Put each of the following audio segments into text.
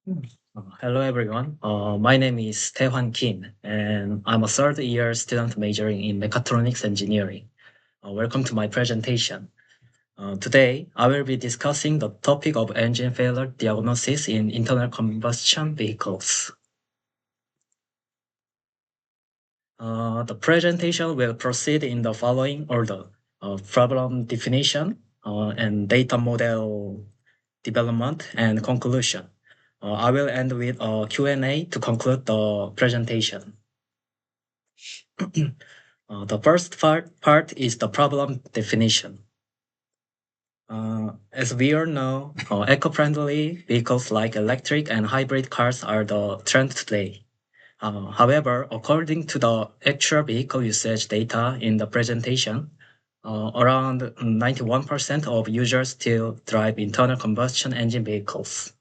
Hmm. Hello, everyone. My name is Taehwan Kim, and I'm a third year student majoring in mechatronics engineering. Welcome to my presentation. Today, I will be discussing the topic of engine failure diagnosis in internal combustion vehicles. The presentation will proceed in the following order: problem definition and data model development and conclusion. I will end with a Q&A to conclude the presentation. The first part is the problem definition. As we all know, eco-friendly vehicles like electric and hybrid cars are the trend today. However, according to the actual vehicle usage data in the presentation, around 91% of users still drive internal combustion engine vehicles.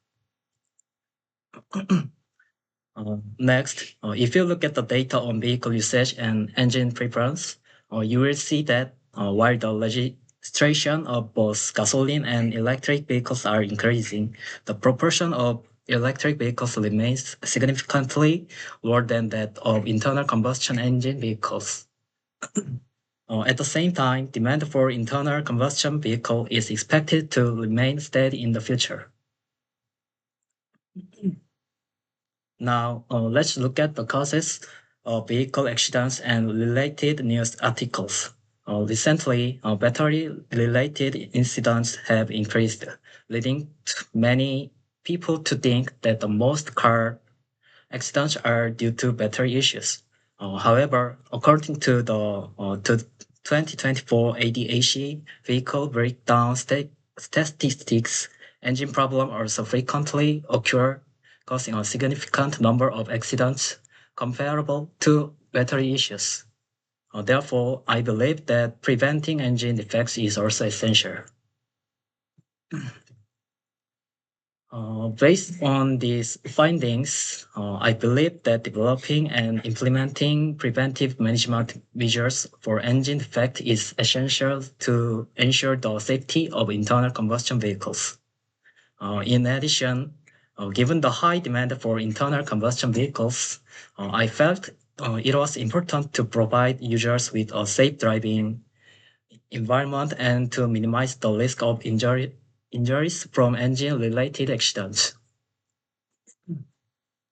Next, if you look at the data on vehicle usage and engine preference, you will see that while the registration of both gasoline and electric vehicles are increasing, the proportion of electric vehicles remains significantly lower than that of internal combustion engine vehicles. At the same time, demand for internal combustion vehicle is expected to remain steady in the future. Now, let's look at the causes of vehicle accidents and related news articles. Recently, battery-related incidents have increased, leading many people to think that the most car accidents are due to battery issues. However, according to the 2024 ADAC vehicle breakdown statistics, engine problems also frequently occur, causing a significant number of accidents comparable to battery issues. Therefore, I believe that preventing engine defects is also essential. Based on these findings, I believe that developing and implementing preventive management measures for engine defect is essential to ensure the safety of internal combustion vehicles. In addition, given the high demand for internal combustion vehicles, I felt it was important to provide users with a safe driving environment and to minimize the risk of injuries from engine-related accidents.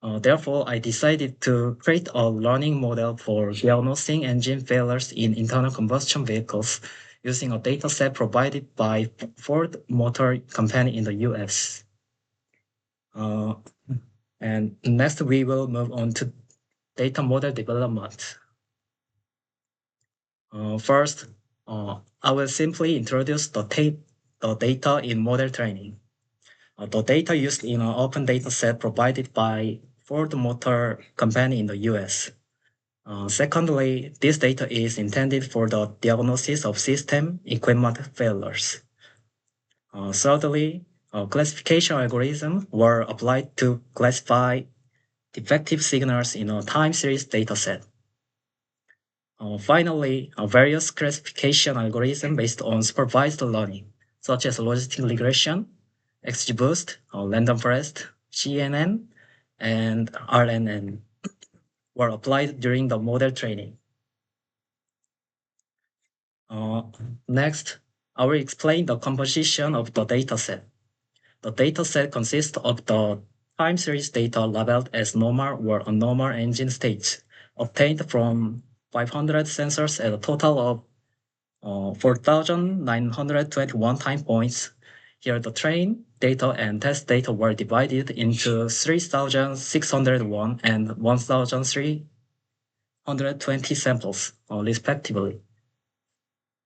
Therefore, I decided to create a learning model for diagnosing engine failures in internal combustion vehicles using a dataset provided by Ford Motor Company in the US. And next, we will move on to data model development. First, I will simply introduce the data in model training. The data used in an open data set provided by Ford Motor Company in the US. Secondly, this data is intended for the diagnosis of system equipment failures. Thirdly, classification algorithms were applied to classify defective signals in a time series dataset. Finally, various classification algorithms based on supervised learning, such as logistic regression, XGBoost, random forest, CNN, and RNN, were applied during the model training. Next, I will explain the composition of the dataset. The dataset consists of the time series data labeled as normal or abnormal engine states, obtained from 500 sensors at a total of 4,921 time points. Here, the train data and test data were divided into 3,601 and 1,320 samples, respectively.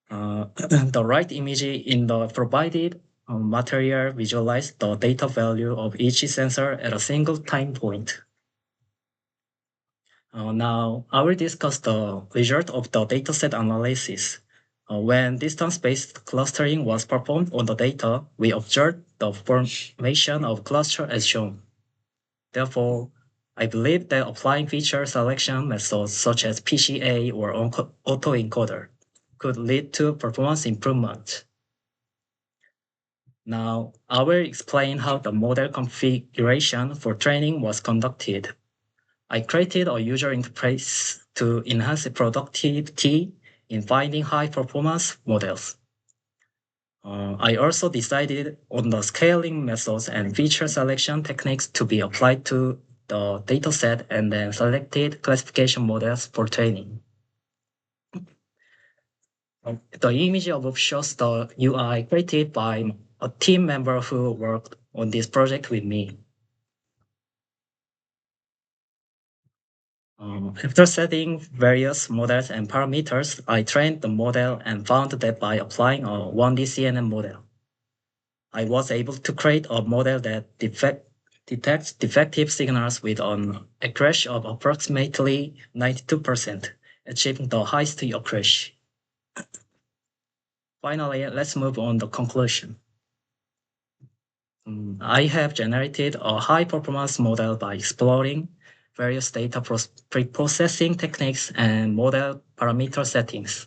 The right image in the provided material visualizes the data value of each sensor at a single time point. Now, I will discuss the result of the dataset analysis. When distance-based clustering was performed on the data, we observed the formation of cluster as shown. Therefore, I believe that applying feature selection methods such as PCA or autoencoder could lead to performance improvement. Now, I will explain how the model configuration for training was conducted. I created a user interface to enhance productivity in finding high-performance models. I also decided on the scaling methods and feature selection techniques to be applied to the dataset and then selected classification models for training. The image above shows the UI created by a team member who worked on this project with me. After setting various models and parameters, I trained the model and found that by applying a 1D CNN model, I was able to create a model that detects defective signals with an accuracy of approximately 92%, achieving the highest accuracy. Finally, let's move on to conclusion. I have generated a high-performance model by exploring various data pre-processing techniques and model parameter settings.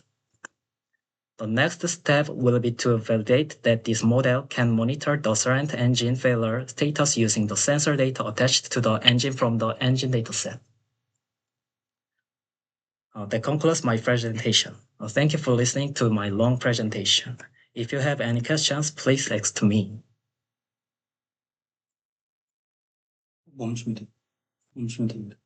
The next step will be to validate that this model can monitor the current engine failure status using the sensor data attached to the engine from the engine dataset. That concludes my presentation. Thank you for listening to my long presentation. If you have any questions, please ask me. 멈추면 됩니다.